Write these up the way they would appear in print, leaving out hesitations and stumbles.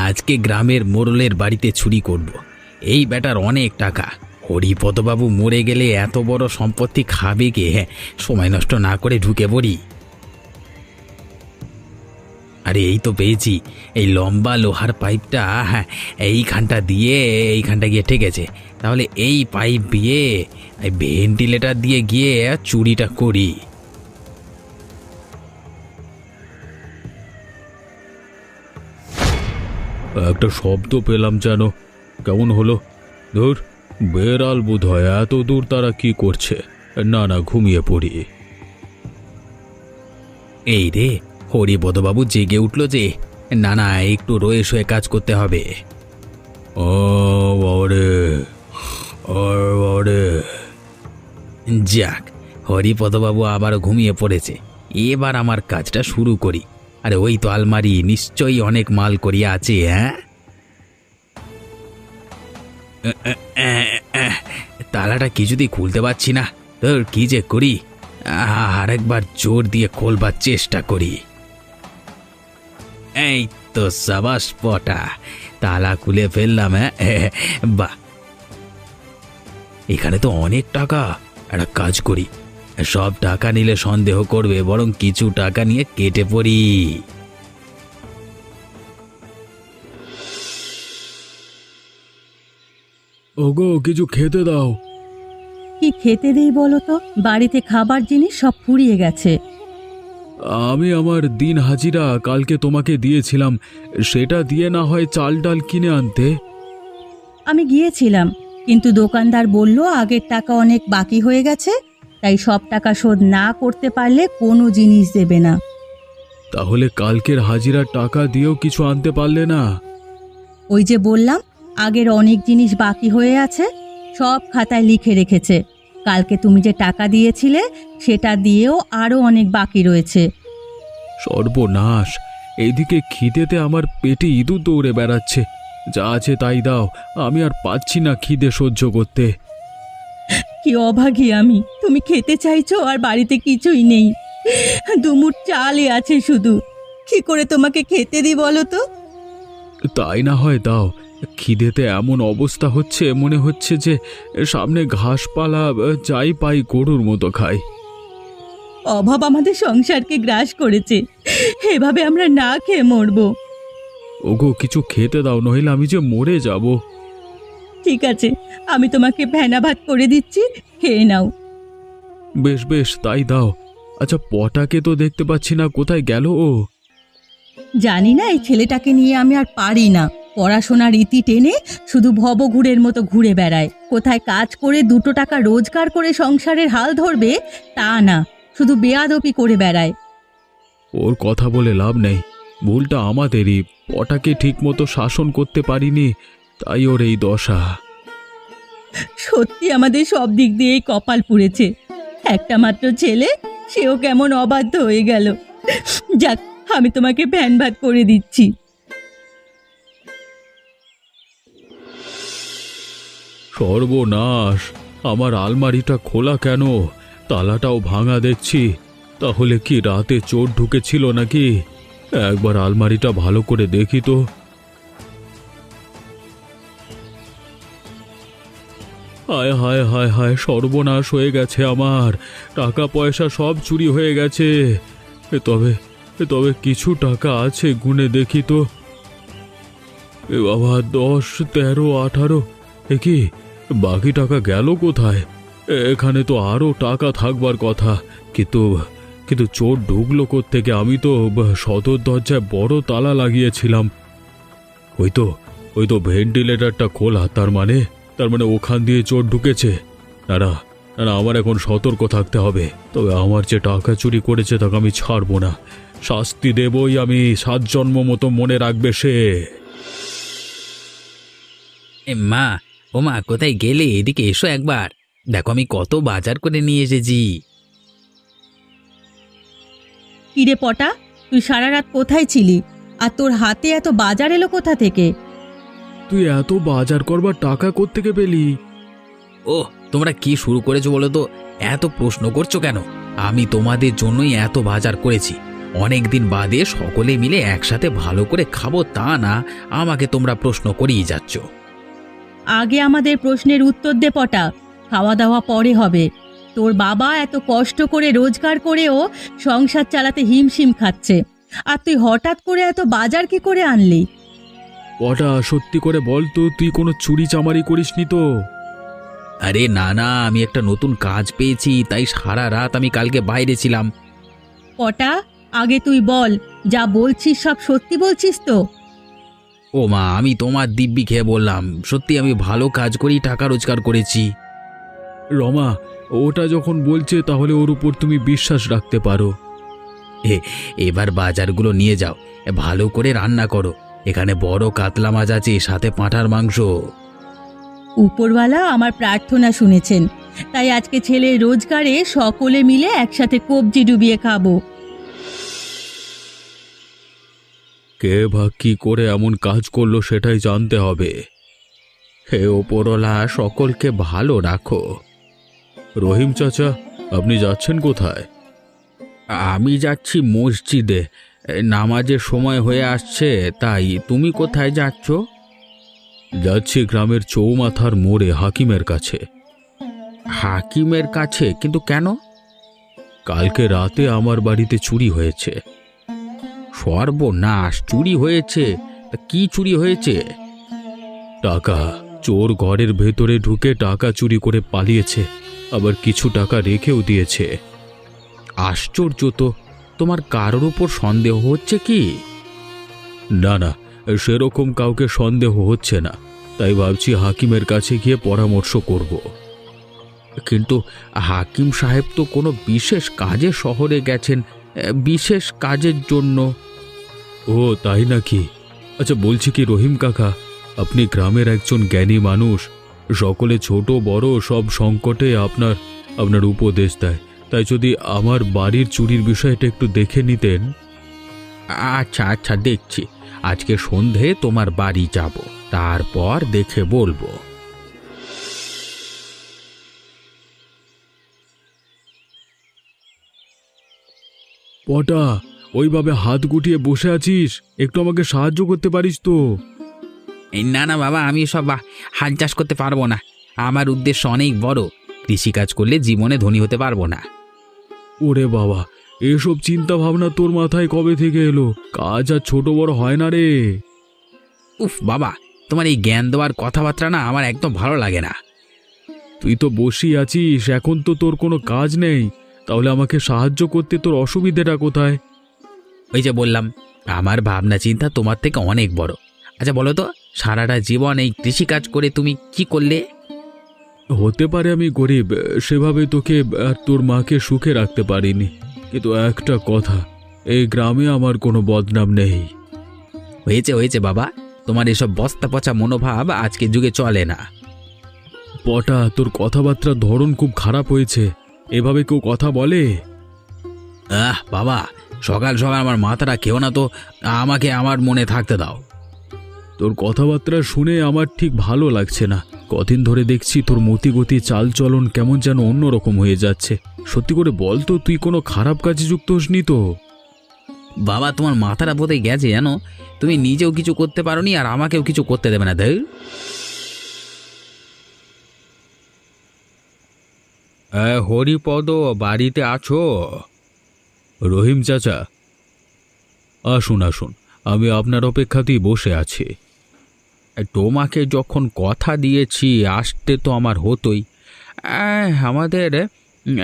আজকে গ্রামের মোড়লের বাড়িতে চুরি করব। এই বেটার অনেক টাকা। হরিপদবাবু মরে গেলে এত বড় সম্পত্তি খাবে কে? সময় নষ্ট না করে ঢুকে পড়ি। আরে এই তো পেয়েছি। এই লম্বা লোহার পাইপটা এইখানটা দিয়ে এইখানটা গিয়ে ঠেকেছে। তাহলে এই পাইপ দিয়ে এই ভেন্টিলেটর দিয়ে গিয়ে চুরিটা করি। একটা শব্দ পেলাম যেন, কেমন হলো? ধুর, বেড়াল বোধ হয়। এত দূর তারা কি করছে? না না, ঘুমিয়ে পড়ি। এই রে, হরিপদবাবু জেগে উঠল যে। না না, একটু রয়ে শোয়ে কাজ করতে হবে। ও বাবারে, ও বাবারে। যাক, হরিপদবাবু আবার ঘুমিয়ে পড়েছে। এবার আমার কাজটা শুরু করি। আরে ওই তো আলমারি, নিশ্চয়ই অনেক মাল করিয়া আছে। তালাটা কিছুতেই খুলতে পারছি না। তোর কি যে করি। আরেকবার জোর দিয়ে খোলবার চেষ্টা করি। এই তো সাবাস পটা, তালা খুলে ফেললাম। বাহ, এখানে তো অনেক টাকা। একটা কাজ করি, সব টাকা নিলে সন্দেহ করবে, বরং কিছু টাকা নিয়ে কেটে পড়ি। ওগো, কিছু খেতে দাও। কি খেতে দেই বলো তো? বাড়িতে খাবার জিনিস সব ফুরিয়ে গেছে। আমি আমার দিন হাজিরা কালকে তোমাকে দিয়েছিলাম, সেটা দিয়ে না হয় চাল ডাল কিনে আনতে। আমি গিয়েছিলাম, কিন্তু দোকানদার বলল আগের টাকা অনেক বাকি হয়ে গেছে, তাই সব টাকা শোধ না করতে পারলে কোনো জিনিস দেবে না। তাহলে কালকের হাজিরার টাকা দিয়েও কিছু আনতে পারলে না? ওই যে বললাম, আগের অনেক জিনিস বাকি হয়ে আছে, সব খাতায় লিখে রেখেছে। কালকে তুমি যে টাকা দিয়েছিলে সেটা দিয়েও আরও অনেক বাকি রয়েছে। সর্বনাশ! এইদিকে খিদেতে আমার পেটে ইঁদুর দৌড়ে বেড়াচ্ছে। যা আছে তাই দাও, আমি আর পাচ্ছি না খিদে সহ্য করতে। কি অভাগী আমি! তুমি খেতে চাইছো আর বাড়িতে কিছুই নেই। দুমুঠ চালই আছে শুধু। কি করে তোমাকে খেতে দিই বলো তো? তাই না হয় দাও। খিদেতে এমন অবস্থা হচ্ছে, মনে হচ্ছে যে সামনে ঘাসপালা যাই পাই গরুর মতো খাই। অভাব আমাদের সংসারকে গ্রাস করেছে, এভাবে আমরা না খেয়ে মরবো। ওগো, কিছু খেতে দাও, নইলে আমি যে মরে যাব। ঠিক আছে, আমি তোমাকে ভেনা ভাত করে দিচ্ছি, খেয়ে নাও। বেশ বেশ, তাই দাও। আচ্ছা, পটাকে তো দেখতে পাচ্ছি না, কোথায় গেল ও? জানি না, এই ছেলেটাকে নিয়ে আমি আর পারি না। পড়াশোনার ইতি টেনে শুধু ভবঘুরের মতো ঘুরে বেড়ায়। কোথায় কাজ করে দুটো টাকা রোজগার করে সংসারের হাল ধরবে তা না, শুধু বেয়াদপি করে বেড়ায়। ওর কথা বলে লাভ নেই, ভুলটা আমাদেরই। পটাকে ঠিক মতো শাসন করতে পারিনি, তাই ওর এই দশা। সত্যি আমাদের সব দিক দিয়েই কপাল পুড়েছে। একটা মাত্র ছেলে, সেও কেমন অবাধ্য হয়ে গেল। যাক, আমি তোমাকে ভ্যান ভাত করে দিচ্ছি। সর্বনাশ! আমার আলমারিটা খোলা কেন? তালাটাও ভাঙা দেখছি। তাহলে কি রাতে চোর ঢুকেছিল নাকি? একবার আলমারিটা ভালো করে দেখি তো। হায় হায় হায় হায়, সর্বনাশ হয়ে গেছে আমার। টাকা পয়সা সব চুরি হয়ে গেছে। তবে তবে কিছু টাকা আছে, গুনে দেখি তো। এ বাবা, 10, 13, 18। এ কি, বাকি টাকা গেল কোথায়? এখানে তো আরো টাকা থাকবার কথা, কিন্তু কিন্তু চোর ঢুকলো কোত্থেকে? আমি তো সদর দরজায় বড় তালা লাগিয়েছিলাম। ওই তো ভেন্টিলেটরটা খোলা, তার মানে ওখান দিয়ে চোর ঢুকেছে। না না না, আমার এখন সতর্ক থাকতে হবে। তবে আমার যে টাকা চুরি করেছে তাকে আমি ছাড়বো না। শাস্তি দেবই আমি, 7 জন্ম মতো মনে রাখবে সে। মা, ও মা, কোথায় গেলে? এদিকে এসো একবার। দেখো আমি কত বাজার করে নিয়ে এসেছি। কিরে পটা, তুই সারা রাত কোথায় ছিলি? আর তোর হাতে এত বাজার এলো কোথা থেকে? তুই এত বাজার করবার টাকা কোত্থেকে পেলি? ও, তোমরা কি শুরু করেছো বলো তো? এত প্রশ্ন করছো কেন? আমি তোমাদের জন্যই এত বাজার করেছি। অনেক দিন বাদে সকলে মিলে একসাথে ভালো করে খাবো তা না, আমাকে তোমরা প্রশ্ন করেই যাচ্ছ। আগে আমাদের প্রশ্নের উত্তর দে পটা, খাওয়া দাওয়া পরে হবে। তোর বাবা এত কষ্ট করে রোজগার করেও সংসার চালাতে হিমশিম খাচ্ছে, আর তুই হঠাৎ করে এত বাজার কি করে আনলি? পটা, সত্যি করে বল তো, তুই কোনো চুরি চামারি করিসনি তো? আরে না না, আমি একটা নতুন কাজ পেয়েছি, তাই সারা রাত আমি কালকে বাইরে ছিলাম। পটা, আগে তুই বল, যা বলছিস সব সত্যি বলছিস তো? ও মা, আমি তোমার দিব্যি খেয়ে বললাম, সত্যি আমি ভালো কাজ করেই টাকা রোজগার করেছি। রমা, ওটা যখন বলছে তাহলে ওর উপর তুমি বিশ্বাস রাখতে পারো। এবার বাজারগুলো নিয়ে যাও, ভালো করে রান্না করো। এখানে বড় কাতলা মাছ আছে, সাথে পাঁঠার মাংস। উপরওয়ালা আমার প্রার্থনা শুনেছেন, তাই আজকে ছেলের রোজগারে সকলে মিলে একসাথে কবজি ডুবিয়ে খাবো। কে বা কি করে এমন কাজ করলো সেটাই জানতে হবে। হে ওপরওয়ালা, সকলকে ভালো রাখো। রহিম চাচা, আপনি যাচ্ছেন কোথায়? আমি যাচ্ছি মসজিদে, নামাজের সময় হয়ে আসছে। তাই তুমি কোথায় যাচ্ছ? যাচ্ছি গ্রামের চৌমাথার মোড়ে হাকিমের কাছে। হাকিমের কাছে? কিন্তু কেন? কালকে রাতে আমার বাড়িতে চুরি হয়েছে। সর্বনাশ, চুরি হয়েছে? তা কি চুরি হয়েছে? টাকা। চোর ঘরের ভেতরে ঢুকে টাকা চুরি করে পালিয়েছে, আবার কিছু টাকা রেখেও দিয়েছে। আশ্চর্য তো, তোমার কারোর উপর সন্দেহ হচ্ছে কি? না না, সেরকম কাউকে সন্দেহ হচ্ছে না, তাই ভাবছি হাকিমের কাছে গিয়ে পরামর্শ করব। কিন্তু হাকিম সাহেব তো কোনো বিশেষ কাজে শহরে গেছেন, বিশেষ কাজের জন্য। ও তাই নাকি? আচ্ছা, বলছি কি রহিম কাকা, আপনি গ্রামের একজন জ্ঞানী মানুষ, সকলে ছোট বড় সব সংকটে আপনার উপদেশ দেয়, তাই যদি আমার বাড়ির চুরির বিষয়টা একটু দেখে নিতেন। আচ্ছা আচ্ছা, দেখছি। আজকে সন্ধে তোমার বাড়ি যাব, তারপর দেখে বলবো। পটা, ওইভাবে হাত গুটিয়ে বসে আছিস, একটু আমাকে সাহায্য করতে পারিস তো? না না বাবা, আমি সব হাল চাষ করতে পারবো না। আমার উদ্দেশ্য অনেক বড়, কৃষিকাজ করলে জীবনে ধনী হতে পারবো না। ওরে বাবা, এসব চিন্তা ভাবনা তোর মাথায় কবে থেকে এলো? কাজ আর ছোট বড় হয় না রে। উফ বাবা, তোমার এই জ্ঞান দেওয়ার কথাবার্তা না আমার একদম ভালো লাগে না। তুই তো বসেই আছিস, এখন তো তোর কোনো কাজ নেই, তাহলে আমাকে সাহায্য করতে তোর অসুবিধাটা কোথায়? ওই যে বললাম, আমার ভাবনা চিন্তা তোমার থেকে অনেক বড়। আচ্ছা বলো তো, সারাটা জীবন এই কৃষিকাজ করে তুমি কি করলে? হতে পারে আমি গরিব, সেভাবে তোকে আর তোর মাকে সুখে রাখতে পারিনি, কিন্তু একটা কথা, এই গ্রামে আমার কোনো বদনাম নেই। হয়েছে হয়েছে বাবা, তোমার এসব বস্তা পচা মনোভাব আজকের যুগে চলে না। পটা, তোর কথাবার্তার ধরন খুব খারাপ হয়েছে, এভাবে কেউ কথা বলে? বাবা, সকাল সকাল আমার মাথাটা খেও না তো, আমাকে আমার মনে থাকতে দাও। তোর কথাবার্তা শুনে আমার ঠিক ভালো লাগছে না। কদিন ধরে দেখছি তোর মতিগতি চালচলন কেমন যেন অন্যরকম হয়ে যাচ্ছে। সত্যি করে বল তো, তুই কোনো খারাপ কাজে যুক্ত হসনি তো? বাবা, তোমার মাথাটা বোধহয় গেছে জানো, তুমি নিজেও কিছু করতে পারোনি আর আমাকেও কিছু করতে দেবে না। দেখ, হরিপদ, বাড়িতে আছো? রহিম চাচা, আসুন আসুন, আমি আপনার অপেক্ষাতেই বসে আছি। তোমাকে যখন কথা দিয়েছি আসতে তো আমার হতোই। আমাদের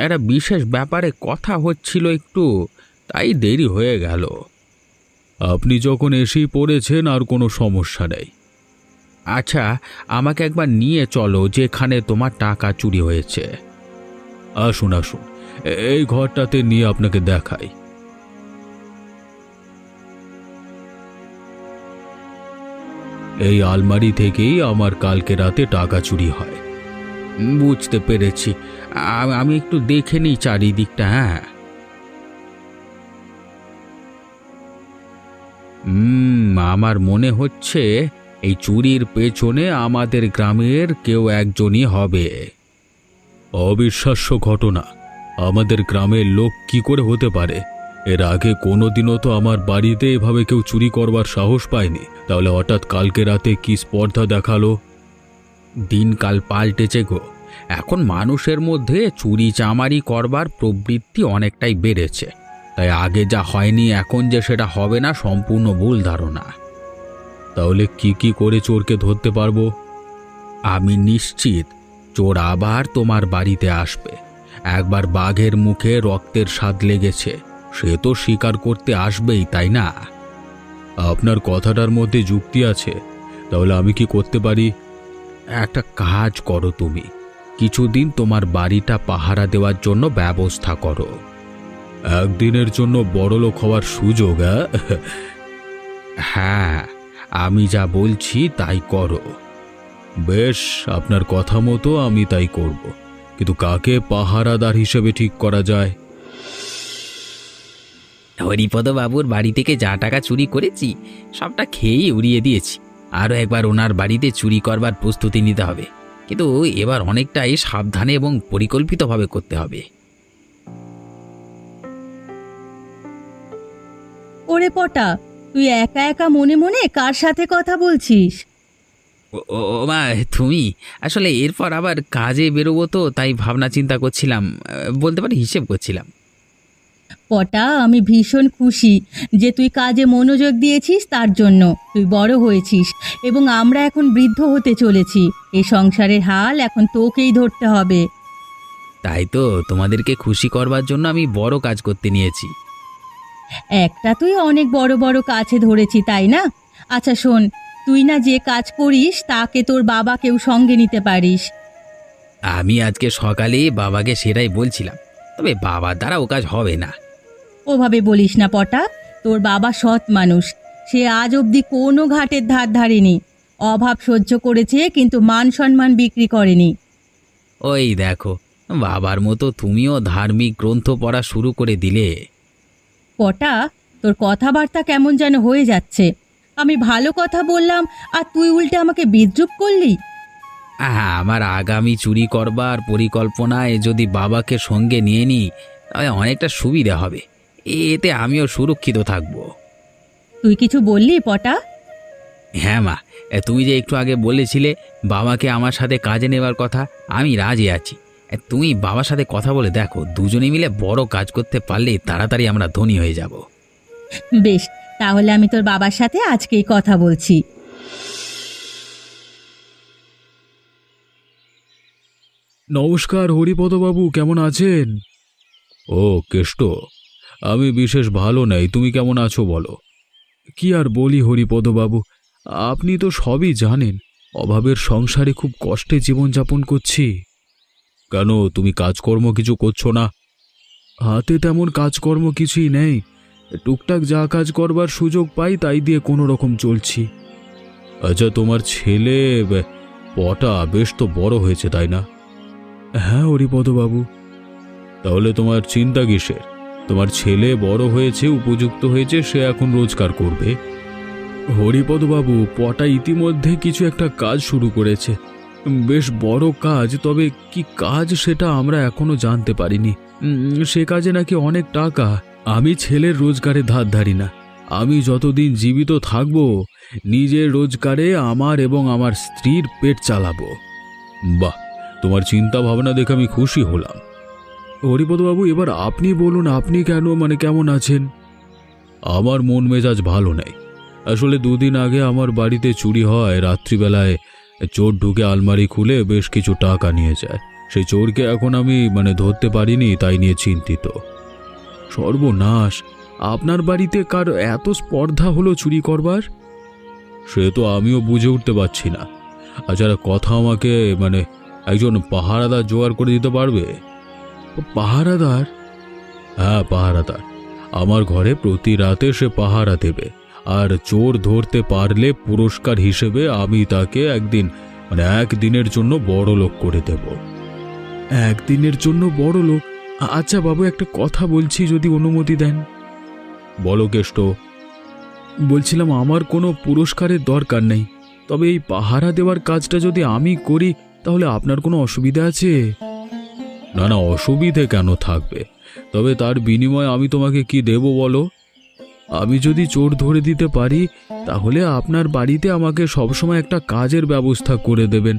একটা বিশেষ ব্যাপারে কথা হচ্ছিল একটু, তাই দেরি হয়ে গেল। আপনি যখন এসেই পড়েছেন আর কোনো সমস্যা নেই। আচ্ছা, আমাকে একবার নিয়ে চলো যেখানে তোমার টাকা চুরি হয়েছে। আসুন আসুন, এই ঘরটাতে নিয়ে আপনাকে দেখাই। এই আলমারি থেকেই আমার কালকে রাতে টাকা চুরি হয়। বুঝতে পেরেছি, আমি একটু দেখে নিই চারিদিকটা। হ্যাঁ, আমার মনে হচ্ছে এই চুরির পেছনে আমাদের গ্রামের কেউ একজনই হবে। অবিশ্বাস্য ঘটনা, আমাদের গ্রামের লোক কি করে হতে পারে? এর আগে কোনোদিনও তো আমার বাড়িতে এভাবে কেউ চুরি করবার সাহস পায়নি, তাহলে হঠাৎ কালকে রাতে কি স্পর্ধা দেখালো? দিনকাল পাল্টেছে গো। এখন মানুষের মধ্যে চুরি চামারি করবার প্রবৃত্তি অনেকটাই বেড়েছে। তাই আগে যা হয়নি এখন যে সেটা হবে না, সম্পূর্ণ ভুল ধারণা। তাহলে কি কি করে চোরকে ধরতে পারবো? আমি নিশ্চিত চোর আবার তোমার বাড়িতে আসবে। একবার বাঘের মুখে রক্তের স্বাদ লেগেছে, সে তো স্বীকার করতে আসবেই, তাই না? আপনার কথাটার মধ্যে যুক্তি আছে। তাহলে আমি কি করতে পারি? একটা কাজ করো, তুমি কিছুদিন তোমার বাড়িটা পাহারা দেওয়ার জন্য ব্যবস্থা করো। একদিনের জন্য বড়লোক হওয়ার সুযোগ? হ্যাঁ, আমি যা বলছি তাই করো। বেশ, আপনার কথা মতো আমি তাই করব, কিন্তু কাকে পাহারাদার হিসেবে ঠিক করা যায়? হরিপদ বাবুর বাড়ি থেকে যা টাকা চুরি করেছি সবটা খেয়েই উড়িয়ে দিয়েছি। আরও একবার ওনার বাড়িতে চুরি করবার প্রস্তুতি নিতে হবে, কিন্তু এবার অনেকটাই সাবধানে এবং পরিকল্পিতভাবে করতে হবে। ওরে পটা, তুই একা একা মনে মনে কার সাথে কথা বলছিস? ও মা, তুমি আসলে এরপর আবার কাজে বেরোবো তো, তাই ভাবনা চিন্তা করছিলাম, বলতে পারি হিসেব করছিলাম। পটা, আমি ভীষণ খুশি যে তুই কাজে মনোযোগ দিয়েছিস, তার জন্য। তুই বড় হয়েছিস এবং আমরা এখন বৃদ্ধ হতে চলেছি। এই সংসারের হাল এখন তোকেই ধরতে হবে। তাই তো তোমাদেরকে খুশি করবার জন্য আমি বড় কাজ করতে নিয়েছি। একটা তুই অনেক বড় বড় কাছে ধরেছি, তাই না? আচ্ছা শোন, তুই না যে কাজ করিস তাকে তোর বাবাকেও সঙ্গে নিতে পারিস। আমি আজকে সকালে বাবাকে সেটাই বলছিলাম, তবে বাবার দ্বারা ও কাজ হবে না। ওভাবে বলিস না পটা, তোর বাবা সৎ মানুষ। সে আজ অবধি কোনো ঘাটের ধার ধারেনি। অভাব সহ্য করেছে, কিন্তু মান সম্মান বিক্রি করেনি। ওই দেখো, বাবার মতো তুমিও ধার্মিক গ্রন্থ পড়া শুরু করে দিলে। পটা, তোর কথাবার্তা কেমন যেন হয়ে যাচ্ছে। আমি ভালো কথা বললাম আর তুই উল্টে আমাকে বিদ্রূপ করলি। আমার আগামী চুরি করবার পরিকল্পনায় যদি বাবাকে সঙ্গে নিয়ে নিই তাহলে অনেকটা সুবিধা হবে, এতে আমিও সুরক্ষিত থাকব। তুই কিছু বললি পটা? হ্যাঁ মা, তুমি যে একটু আগে বলেছিলে বাবাকে আমার সাথে কাজে নেবার কথা, আমি রাজি আছি। তুমি বাবার সাথে কথা বলে দেখো, দুজনে মিলে বড় কাজ করতে পারলে তাড়াতাড়ি আমরা ধনী হয়ে যাব। বেশ, তাহলে আমি তোর বাবার সাথে আজকেই কথা বলছি। নমস্কার হরিপদবাবু, কেমন আছেন? ও কেষ্ট, আমি বিশেষ ভালো নেই। তুমি কেমন আছো বলো? কি আর বলি হরিপদবাবু, আপনি তো সবই জানেন। অভাবের সংসারে খুব কষ্টে জীবনযাপন করছি। কেন, তুমি কাজকর্ম কিছু করছো না? হাতে তেমন কাজকর্ম কিছুই নেই। টুকটাক যা কাজ করবার সুযোগ পাই তাই দিয়ে কোনো রকম চলছি। আচ্ছা, তোমার ছেলে পটা বেশ তো বড় হয়েছে, তাই না? হ্যাঁ হরিপদবাবু। তাহলে তোমার চিন্তা কিসের? তোমার ছেলে বড় হয়েছে, উপযুক্ত হয়েছে, সে এখন রোজগার করবে। হরিপদবাবু, পটা ইতিমধ্যে কিছু একটা কাজ শুরু করেছে, বেশ বড় কাজ। তবে কি কাজ সেটা আমরা এখনো জানতে পারিনি। সে কাজে নাকি অনেক টাকা। আমি ছেলের রোজগারে ধার ধারি না। আমি যতদিন জীবিত থাকব নিজের রোজগারে আমার এবং আমার স্ত্রীর পেট চালাবো। বাহ, তোমার চিন্তা ভাবনা দেখে আমি খুশি হলাম। হরিপদবাবু, এবার আপনি বলুন, আপনি কেমন আছেন? আমার মন মেজাজ ভালো নেই। আসলে দুদিন আগে আমার বাড়িতে চুরি হয়। রাত্রিবেলায় চোর ঢুকে আলমারি খুলে বেশ কিছু টাকা নিয়ে যায়। সেই চোরকে এখন আমি ধরতে পারিনি, তাই নিয়ে চিন্তিত। সর্বনাশ! আপনার বাড়িতে কার এত স্পর্ধা হলো চুরি করবার? সে তো আমিও বুঝে উঠতে পারছি না। আচ্ছা, কথা আমাকে একজন পাহারাদার জোগাড় করে দিতে পারবে? পাহারাদার? হ্যাঁ, পাহারাদার। আমার ঘরে প্রতি রাতে সে পাহারা দেবে, আর চোর ধরতে পারলে পুরস্কার হিসেবে আমি তাকে একদিনের জন্য বড় লোক করে দেব। একদিনের জন্য বড় লোক? আচ্ছা বাবু, একটা কথা বলছি, যদি অনুমতি দেন। বলো কেষ্ট। বলছিলাম, আমার কোনো পুরস্কারের দরকার নেই, তবে এই পাহারা দেওয়ার কাজটা যদি আমি করি তাহলে আপনার কোনো অসুবিধা আছে? না না, অসুবিধে কেন থাকবে? তবে তার বিনিময়ে আমি তোমাকে কি দেব বলো? আমি যদি চোর ধরে দিতে পারি তাহলে আপনার বাড়িতে আমাকে সবসময় একটা কাজের ব্যবস্থা করে দেবেন,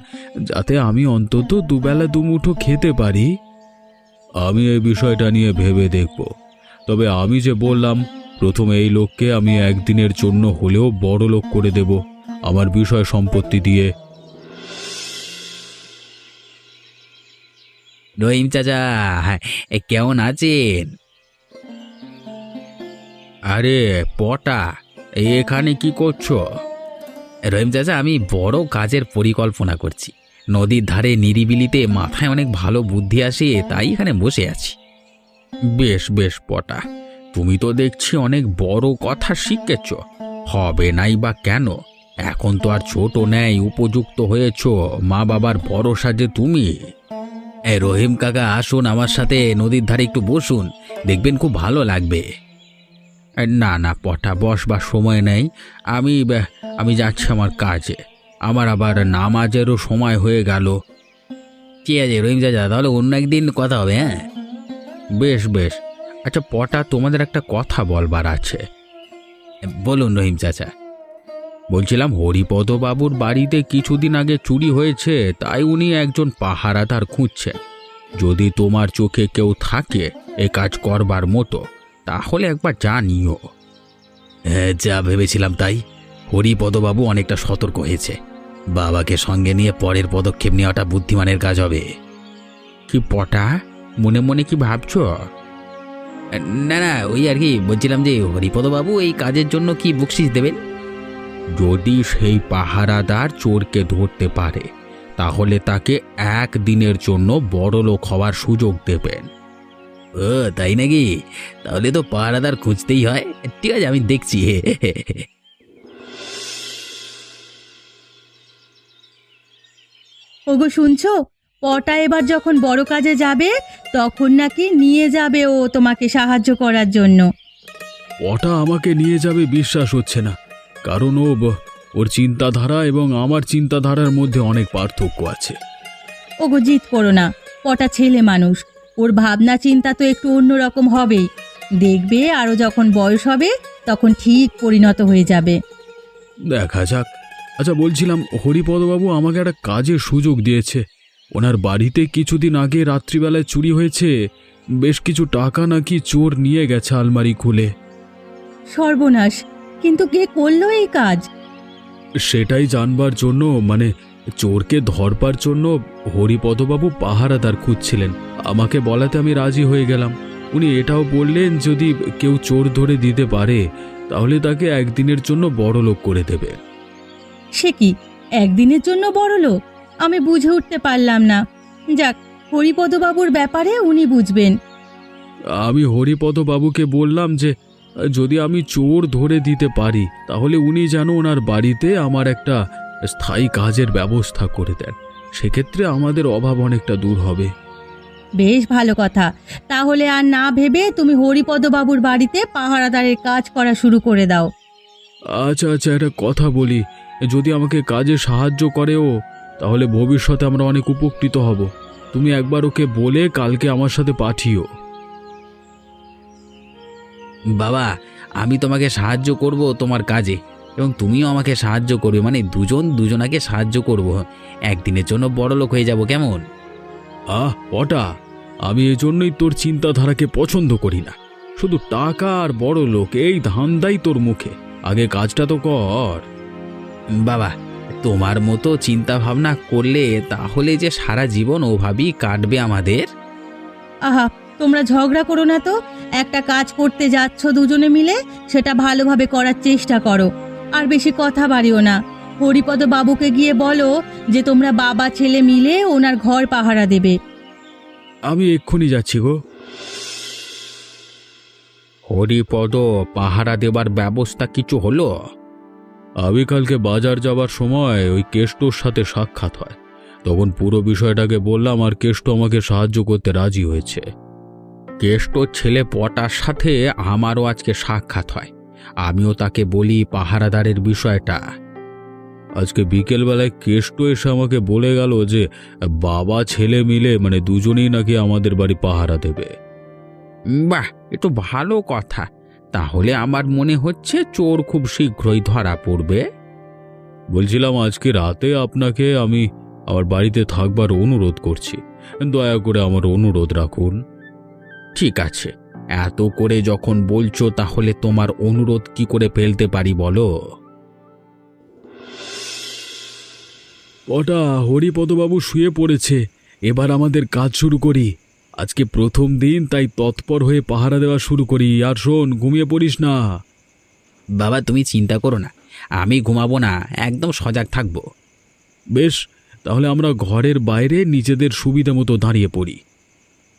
যাতে আমি অন্তত দুবেলা দুমুঠো খেতে পারি। আমি এই বিষয়টা নিয়ে ভেবে দেখব। তবে আমি যে বললাম, প্রথমে এই লোককে আমি একদিনের জন্য হলেও বড় লোক করে দেব আমার বিষয় সম্পত্তি দিয়ে। রহিম চাচা, কেমন আছেন? আরে পটা, এখানে কি করছো? রহিম চাচা, আমি বড় কাজের পরিকল্পনা করছি। নদীর ধারে নিরিবিলিতে মাথায় অনেক ভালো বুদ্ধি আসে, তাই এখানে বসে আছি। বেশ বেশ পটা, তুমি তো দেখছি অনেক বড় কথা শিখেছ। হবে নাই বা কেন? এখন তো আর ছোট নেই, উপযুক্ত হয়েছ। মা বাবার ভরসা যে তুমি। রহিম কাকা, আসুন আমার সাথে নদীর ধারে একটু বসুন, দেখবেন খুব ভালো লাগবে। না না পটা, বসবার সময় নেই। আমি যাচ্ছি আমার কাজে। আমার আবার নামাজেরও সময় হয়ে গেল। ঠিক আছে রহিম চাচা, তাহলে অন্য একদিন কথা হবে। হ্যাঁ বেশ বেশ। আচ্ছা পটা, তোমাদের একটা কথা বলবার আছে। বলুন রহিম চাচা। বলছিলাম, হরিপদ বাবুর বাড়িতে কিছুদিন আগে চুরি হয়েছে, তাই উনি একজন পাহারাদার খুঁজছেন। যদি তোমার চোখে কেউ থাকে এ কাজ করবার মতো, তাহলে একবার জানিও। হ্যাঁ, যা ভেবেছিলাম তাই। হরিপদবাবু অনেকটা সতর্ক হয়েছে। বাবাকে সঙ্গে নিয়ে পরের পদক্ষেপ নেওয়াটা বুদ্ধিমানের কাজ হবে। কি পটা, মনে মনে কি ভাবছো? না না, ওই আর কি বলছিলাম যে হরিপদবাবু এই কাজের জন্য কি বকশিশ দেবেন? যদি সেই পাহারাদার চোরকে ধরতে পারে, তাহলে তাকে একদিনের জন্য বড়লোক হওয়ার সুযোগ দেবেন। ও তাই নাকি? তাহলে তো পাহারাদার খুঁজতেই হয়। ঠিক আছে, আমি দেখছি। ওগো শুনছো, পটা এবার যখন বড় কাজে যাবে তখন নাকি নিয়ে যাবে ও তোমাকে সাহায্য করার জন্য। ওটা আমাকে নিয়ে যাবে বিশ্বাস হচ্ছে না, কারণ ওর চিন্তাধারা এবং আমার চিন্তাধারার মধ্যে অনেক পার্থক্য আছে। ওগো জিদ করো না, পটা ছেলে মানুষ, ওর ভাবনা চিন্তা তো একটু অন্যরকম হবেই। দেখবে আরও যখন বয়স হবে তখন ঠিক পরিণত হয়ে যাবে। দেখা যাক। আচ্ছা বলছিলাম, হরিপদবাবু আমাকে একটা কাজের সুযোগ দিয়েছে। ওনার বাড়িতে কিছুদিন আগে রাত্রিবেলায় চুরি হয়েছে, বেশ কিছু টাকা নাকি চোর নিয়ে গেছে আলমারি খুলে। সর্বনাশ! কিন্তু কে করলো এই কাজ? সেটাই জানবার জন্য, মানে চোরকে ধরবার জন্য হরিপদবাবু পাহারাদার খুঁজছিলেন। আমাকে বলাতে আমি রাজি হয়ে গেলাম। উনি এটাও বললেন যদি কেউ চোর ধরে দিতে পারে তাহলে তাকে একদিনের জন্য বড় লোক করে দেবে। সে কি, একদিনের জন্য বড় লোক? আমি বুঝে উঠতে পারলাম না। যাক, হরিপদবাবুর ব্যাপারে উনি বুঝবেন। আমি হরিপদবাবুকে বললাম যে যদি আমি চোর ধরে দিতে পারি তাহলে উনি যেন ওনার বাড়িতে আমার একটা স্থায়ী কাজের ব্যবস্থা করে দেন। সেক্ষেত্রে আমাদের অভাব অনেকটা দূর হবে। বেশ ভালো কথা। তাহলে আর না ভেবে তুমি হরিপদবাবুর বাড়িতে পাহারাদারের কাজ করা শুরু করে দাও। আচ্ছা আচ্ছা, একটা কথা বলি, যদি আমাকে কাজে সাহায্য করে ও, তাহলে ভবিষ্যতে আমরা অনেক উপকৃত হব। তুমি একবার ওকে বলে কালকে আমার সাথে পাঠিও। বাবা, আমি তোমাকে সাহায্য করব তোমার কাজে, এবং তুমিও আমাকে সাহায্য করবে। মানে দুজন দুজনাকে সাহায্য করব। একদিনের জন্য বড় লোক হয়ে যাব, কেমন? ওটা আমি এই জন্যই তোর চিন্তাধারাকে পছন্দ করি না। শুধু টাকা আর বড় লোক, এই ধান্দাই তোর মুখে। আগে কাজটা তো কর। বাবা, তোমার মতো চিন্তা ভাবনা করলে তাহলে যে সারা জীবন ওভাবেই কাটবে আমাদের। আহা, তোমরা ঝগড়া করো না তো। একটা কাজ করতে যাচ্ছ দুজনে মিলে, সেটা ভালোভাবে করার চেষ্টা করো। আর বেশি কথা বাড়িও না। হরিপদ বাবুকে গিয়ে বলো যে তোমরা বাবা ছেলে মিলে ওনার ঘর পাহারা দেবে। আমি এক্ষুনি যাচ্ছি গো। হরিপদ, পাহারা দেবার ব্যবস্থা কিছু হলো? আমি কালকে বাজার যাবার সময় ওই কেষ্টর সাথে সাক্ষাৎ হয়, তখন পুরো বিষয়টাকে বললাম আর কেষ্ট আমাকে সাহায্য করতে রাজি হয়েছে। কেষ্টর ছেলে পটার সাথে আমারও আজকে সাক্ষাৎ হয়। আমিও তাকে বলি পাহারাদারের বিষয়টা। আজকে বিকেলবেলায় কেষ্ট এসে আমাকে বলে গেল যে বাবা ছেলে মিলে, মানে দুজনেই নাকি আমাদের বাড়ি পাহারা দেবে। বাহ, এ তো ভালো কথা। তাহলে আমার মনে হচ্ছে চোর খুব শীঘ্রই ধরা পড়বে। বলছিলাম আজকে রাতে আপনাকে আমি আমার বাড়িতে থাকবার অনুরোধ করছি, দয়া করে আমার অনুরোধ রাখুন। ঠিক আছে, এত করে যখন বলছো তাহলে তোমার অনুরোধ কি করে ফেলতে পারি বলো। ওটা হরিপদবাবু শুয়ে পড়েছে, এবার আমাদের কাজ শুরু করি। আজকে প্রথম দিন, তাই তৎপর হয়ে পাহারা দেওয়া শুরু করি। আর শোন, ঘুমিয়ে পড়িস না। বাবা তুমি চিন্তা করো না, আমি ঘুমাবো না, একদম সজাগ থাকবো। বেশ, তাহলে আমরা ঘরের বাইরে নিজেদের সুবিধা মতো দাঁড়িয়ে পড়ি।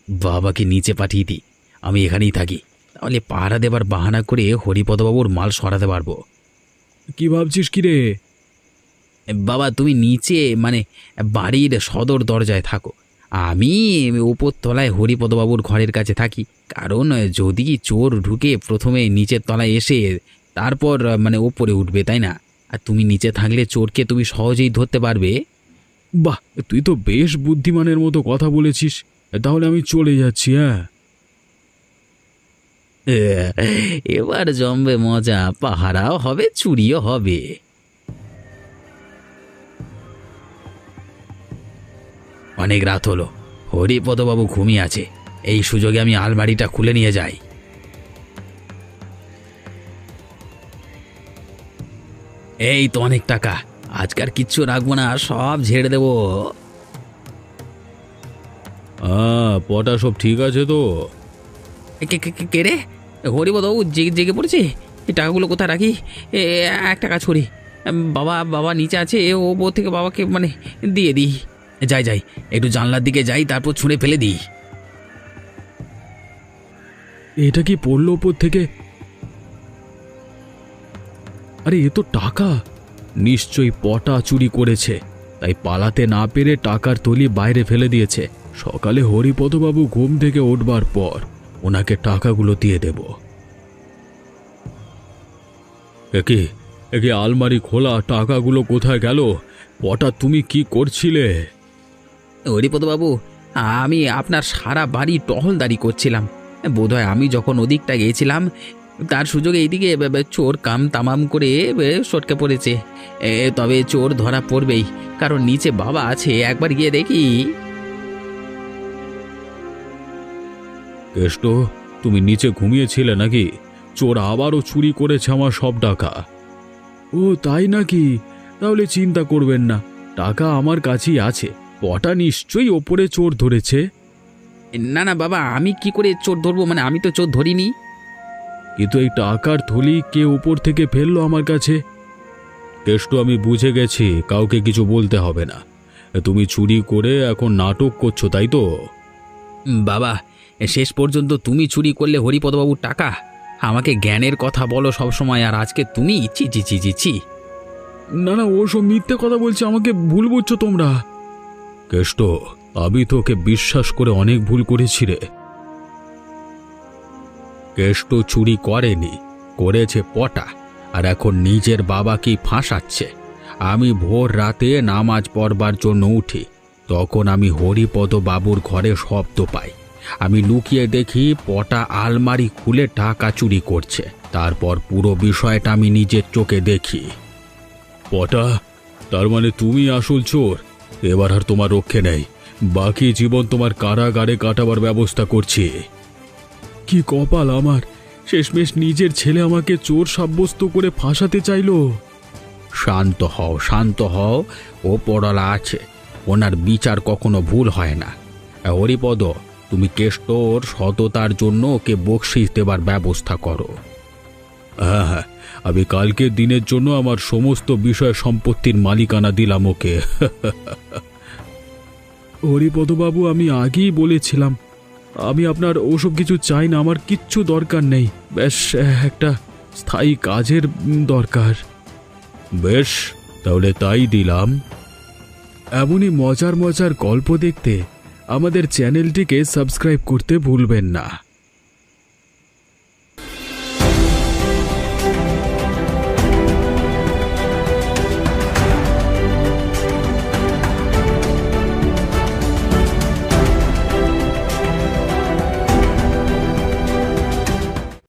বাবাকে নিচে পাঠিয়ে দিই, আমি এখানেই থাকি। তাহলে পাহারা দেবার বাহানা করে হরিপদবাবুর মাল সরাতে পারবো। কি ভাবছিস কি রে? বাবা তুমি নিচে মানে বাড়ির সদর দরজায় থাকো, আমি উপর তলায় হরিপদবাবুর ঘরের কাছে থাকি। কারণ যদি চোর ঢুকে প্রথমে নিচের তলায় এসে তারপর মানে ওপরে উঠবে, তাই না? আর তুমি নিচে থাকলে চোরকে তুমি সহজেই ধরতে পারবে। বাহ, তুই তো বেশ বুদ্ধিমানের মতো কথা বলেছিস। তাহলে আমি চলে যাচ্ছি। হ্যাঁ, এবার জমবে মজা, পাহারাও হবে, চুরিও হবে। অনেক রাত হলো, হরিপদবাবু ঘুমিয়ে আছে, এই সুযোগে আমি আলমারিটা খুলে নিয়ে যাই। এই তো অনেক টাকা, আজকার কিচ্ছু রাখবো না, সব ঝেড়ে দেবো। পটা সব ঠিক আছে তো? কে রে? হরিপদবাবু জেগে জেগে পড়েছে? এই টাকাগুলো কোথায় রাখি? একটা কাজ করি, বাবা বাবা নিচে আছে, ওপর থেকে বাবাকে মানে দিয়ে দিই। যাই যাই, একটু জানলার দিকে যাই, তারপর ছুঁড়ে ফেলে দিই। এটা কি পড়লো ওপর থেকে? আরে এ তো টাকা! নিশ্চয়ই পটা চুরি করেছে, তাই পালাতে না পেরে টাকার থলি বাইরে ফেলে দিয়েছে। সকালে হরিপদবাবু ঘুম থেকে উঠবার পর ওনাকে টাকাগুলো দিয়ে দেব। একে আলমারি খোলা, টাকাগুলো কোথায় গেল? পটা তুমি কি করছিলে? হরিপদবাবু, আমি আপনার সারা বাড়ি টহলদারি করছিলাম। বোধহয় আমি যখন ওদিকটা গিয়েছিলাম তার সুযোগে এইদিকে চোর কাম তামাম করে সটকে পড়েছে। তবে চোর ধরা পড়বেই, কারণ নিচে বাবা আছে, একবার গিয়ে দেখি। কেষ্ট, তুমি নিচে ঘুমিয়েছিলে নাকি? চোর আবারও চুরি করেছে আমার সব টাকা। ও তাই নাকি? তাহলে চিন্তা করবেন না, টাকা আমার কাছেই আছে। পটা নিশ্চয়ই ওপরে চোর ধরেছে। না না বাবা, আমি কি করে চোর ধরবো? মানে আমি তো চোর ধরিনি। কিন্তু এই টাকার থলি কে উপর থেকে ফেললো আমার কাছে? কেষ্ট, আমি বুঝে গেছি, কাউকে কিছু বলতে হবে না। তুমি চুরি করে এখন নাটক করছো, তাই তো? বাবা, শেষ পর্যন্ত তুমি চুরি করলে হরিপদবাবুর টাকা? আমাকে জ্ঞানের কথা বলো সবসময়, আর আজকে তুমি চি চি চি চি চি। না না, ওসব মিথ্যে কথা বলছে, আমাকে ভুল বুঝছো তোমরা। কেষ্ট, আমি তোকে বিশ্বাস করে অনেক ভুল করেছি রে। কেষ্ট চুরি করেনি, করেছে পটা, আর এখন নিজের বাবাকেই ফাঁসাচ্ছে। আমি ভোর রাতে নামাজ পড়বার জন্য উঠি, তখন আমি হরিপদ বাবুর ঘরে শব্দ পাই। আমি লুকিয়ে দেখি পটা আলমারি খুলে টাকা চুরি করছে। তারপর পুরো বিষয়টা আমি নিজের চোখে দেখি। পটা, তার মানে তুমি আসল চোর? এবার আর তোমার রক্ষে নেই, বাকি জীবন তোমার কারাগারে কাটাবার ব্যবস্থা করছি। কি কপাল আমার! শেষমেশ নিজের ছেলে আমাকে চোর সাব্যস্ত করে ফাঁসাতে চাইল। শান্ত হও, শান্ত হও, ও পড়ালা আছে, ওনার বিচার কখনো ভুল হয় না। হরিপদ, তুমি কেষ্টর সততার জন্য ওকে বকশিশ দেবার ব্যবস্থা করো। হ্যাঁ হ্যাঁ, আমি কালকের দিনের জন্য আমার সমস্ত বিষয় সম্পত্তির মালিকানা দিলাম ওকে। হরিপদবাবু, আমি আগেই বলেছিলাম আমি আপনার ওসব কিছু চাই না, আমার কিচ্ছু দরকার নেই। বেশ একটা স্থায়ী কাজের দরকার। বেশ, তাহলে তাই দিলাম। এমনই মজার মজার গল্প দেখতে আমাদের চ্যানেলটিকে সাবস্ক্রাইব করতে ভুলবেন না।